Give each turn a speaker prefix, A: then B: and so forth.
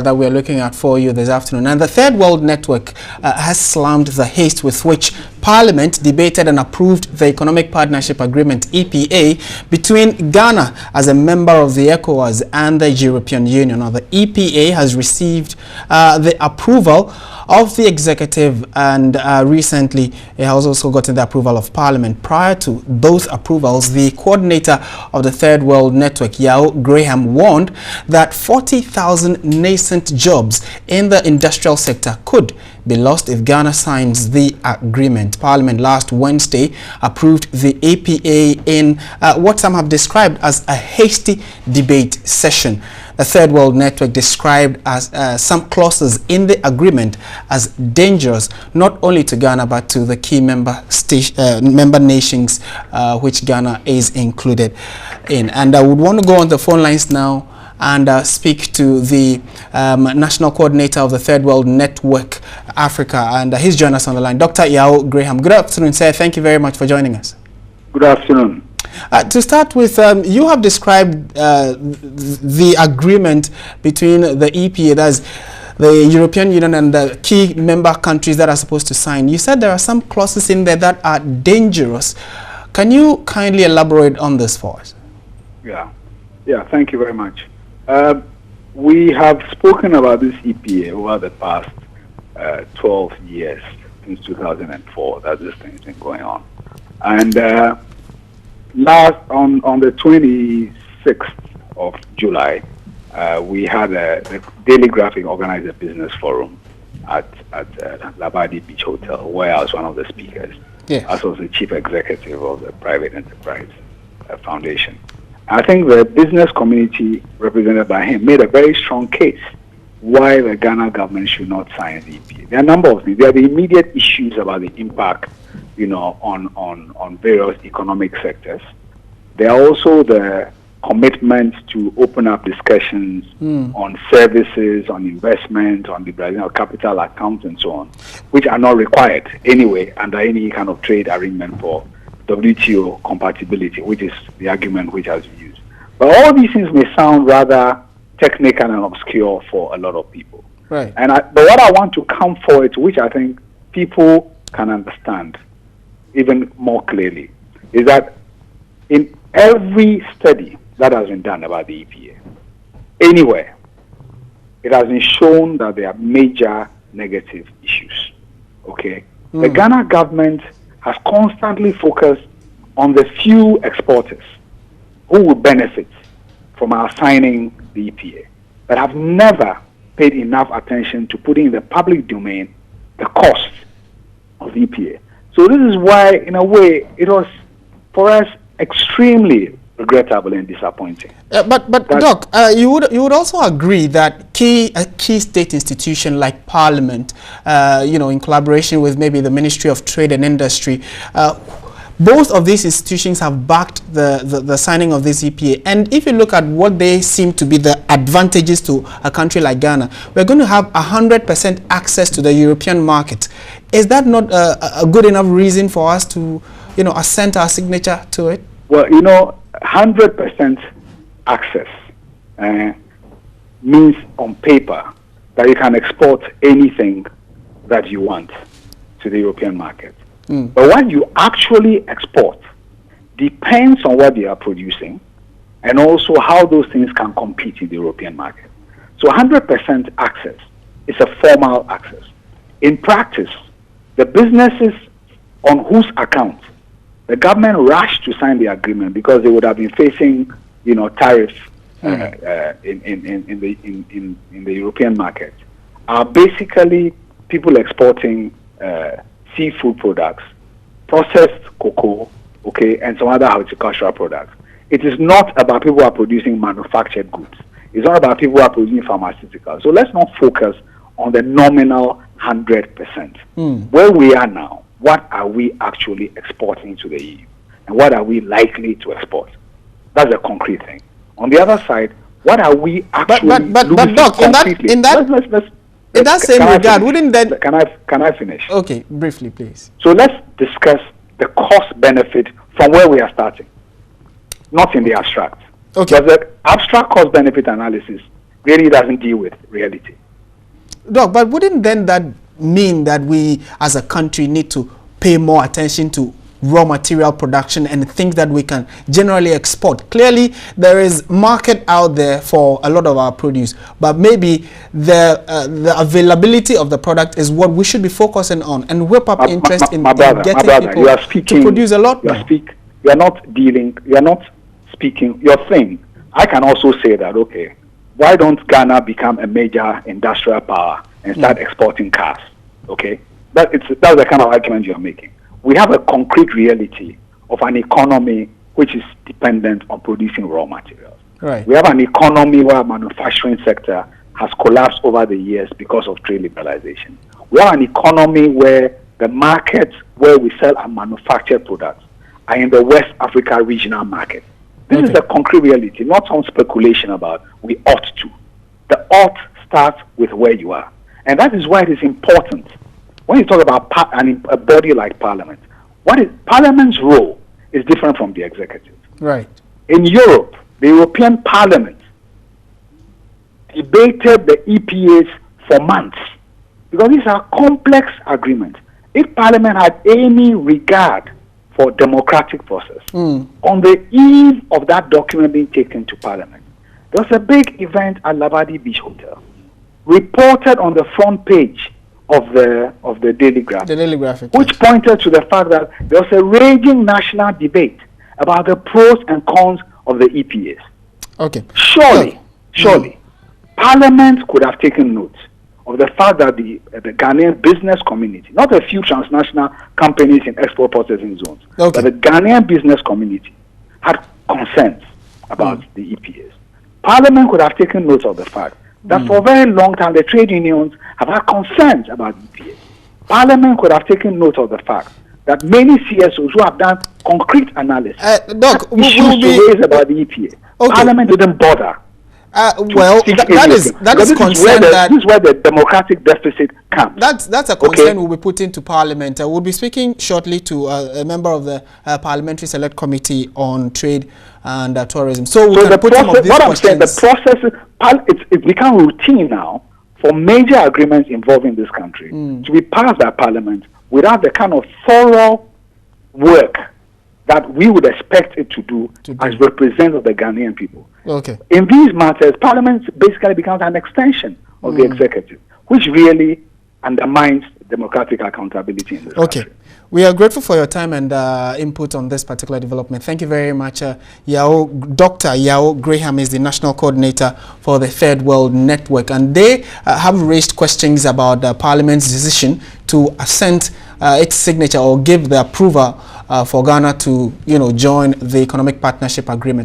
A: that we're looking at for you this afternoon. And the Third World Network has slammed the haste with which Parliament debated and approved the Economic Partnership Agreement, EPA, between Ghana as a member of the ECOWAS and the European Union. Now, the EPA has received the approval of the executive, and recently it has also gotten the approval of Parliament. Prior to those approvals, the coordinator of the Third World Network, Yao Graham, warned that 40,000 nascent jobs in the industrial sector could be lost if Ghana signs the agreement. Parliament last Wednesday approved the EPA in what some have described as a hasty debate session. The Third World Network described as some clauses in the agreement as dangerous, not only to Ghana but to the key member nations, which Ghana is included in. And I would want to go on the phone lines now and speak to the National Coordinator of the Third World Network Africa, and he's joined us on the line, Dr. Yao Graham. Good afternoon, sir. Thank you very much for joining us.
B: Good afternoon.
A: To start with, you have described the agreement between the EPA, that's the European Union, and the key member countries that are supposed to sign. You said there are some clauses in there that are dangerous. Can you kindly elaborate on this for us?
B: Yeah, thank you very much. We have spoken about this EPA over the past 12 years, since 2004, that this thing's been going on. And last on the 26th of July, we had the Daily Graphic organized a business forum at Labadi Beach Hotel, where I was one of the speakers.
A: Yes.
B: I was the chief executive of the Private Enterprise Foundation. I think the business community represented by him made a very strong case why the Ghana government should not sign the EPA. There are a number of things. There are the immediate issues about the impact, on various economic sectors. There are also the commitment to open up discussions on services, on investment, on the Brazilian capital accounts, and so on, which are not required anyway under any kind of trade agreement for WTO compatibility, which is the argument which has been used. But all these things may sound rather technical and obscure for a lot of people.
A: Right.
B: But what I want to come forward to, which I think people can understand even more clearly, is that in every study that has been done about the EPA, anywhere, it has been shown that there are major negative issues. Okay? The Ghana government has constantly focused on the few exporters who will benefit from our signing the EPA, but have never paid enough attention to putting in the public domain the cost of the EPA. So this is why, in a way, it was, for us, extremely regrettable and disappointing.
A: But Doc, you would also agree that a key state institution like Parliament, in collaboration with maybe the Ministry of Trade and Industry, both of these institutions have backed the signing of this EPA. And if you look at what they seem to be the advantages to a country like Ghana, we're going to have 100% access to the European market. Is that not a good enough reason for us to, assent our signature to it?
B: Well, 100% access means on paper that you can export anything that you want to the European market. But what you actually export depends on what they are producing and also how those things can compete in the European market. So 100% access is a formal access. In practice, the businesses on whose account the government rushed to sign the agreement because they would have been facing, tariffs in the European market, are basically people exporting seafood products, processed cocoa, and some other horticultural products. It is not about people who are producing manufactured goods. It's not about people who are producing pharmaceuticals. So let's not focus on the nominal 100%. Where we are now, what are we actually exporting to the EU? And what are we likely to export? That's a concrete thing. On the other side, what are we actually
A: but Doc, in that same regard, wouldn't that...
B: Can I finish?
A: Okay, briefly, please.
B: So let's discuss the cost benefit from where we are starting, not in the abstract.
A: Okay.
B: Because the abstract cost benefit analysis really doesn't deal with reality.
A: Doc, but wouldn't then that mean that we as a country need to pay more attention to raw material production and things that we can generally export? Clearly, there is market out there for a lot of our produce, but maybe the availability of the product is what we should be focusing on and whip up interest in getting people to produce a lot more.
B: You are not speaking your thing. I can also say that, okay, why don't Ghana become a major industrial power and start exporting cars? Okay, that's the kind of argument you're making. We have a concrete reality of an economy which is dependent on producing raw materials.
A: Right.
B: We have an economy where our manufacturing sector has collapsed over the years because of trade liberalization. We have an economy where the markets where we sell our manufactured products are in the West Africa regional market. This is the concrete reality, not some speculation about we ought to. The ought starts with where you are. And that is why it is important. When you talk about a body like Parliament, Parliament's role is different from the executive.
A: Right.
B: In Europe, the European Parliament debated the EPAs for months because these are complex agreements. If Parliament had any regard for democratic process, on the eve of that document being taken to Parliament, there was a big event at Labadi Beach Hotel, reported on the front page of the Daily Graphic, which pointed to the fact that there was a raging national debate about the pros and cons of the EPAs.
A: Okay.
B: Surely, Parliament could have taken note of the fact that the Ghanaian business community, not a few transnational companies in export processing zones, but the Ghanaian business community had concerns about the EPAs. Parliament could have taken note of the fact that for a very long time the trade unions have had concerns about EPA. Parliament could have taken note of the fact that many CSOs who have done concrete analysis
A: Doc,
B: issues to raise about the EPA. Parliament didn't bother.
A: That is concern.
B: This is where the democratic deficit comes.
A: That's a concern we'll be putting to Parliament. We'll be speaking shortly to a member of the Parliamentary Select Committee on Trade and Tourism. So we can put some of these questions.
B: The process, it's become routine now for major agreements involving this country to be passed by Parliament without the kind of thorough work that we would expect it to do as representatives of the Ghanaian people.
A: Okay.
B: In these matters, Parliament basically becomes an extension of the executive, which really undermines democratic accountability in this country.
A: We are grateful for your time and input on this particular development. Thank you very much. Dr. Yao Graham is the National Coordinator for the Third World Network, and they have raised questions about Parliament's decision to assent its signature or give the approval for Ghana to, join the Economic Partnership Agreement.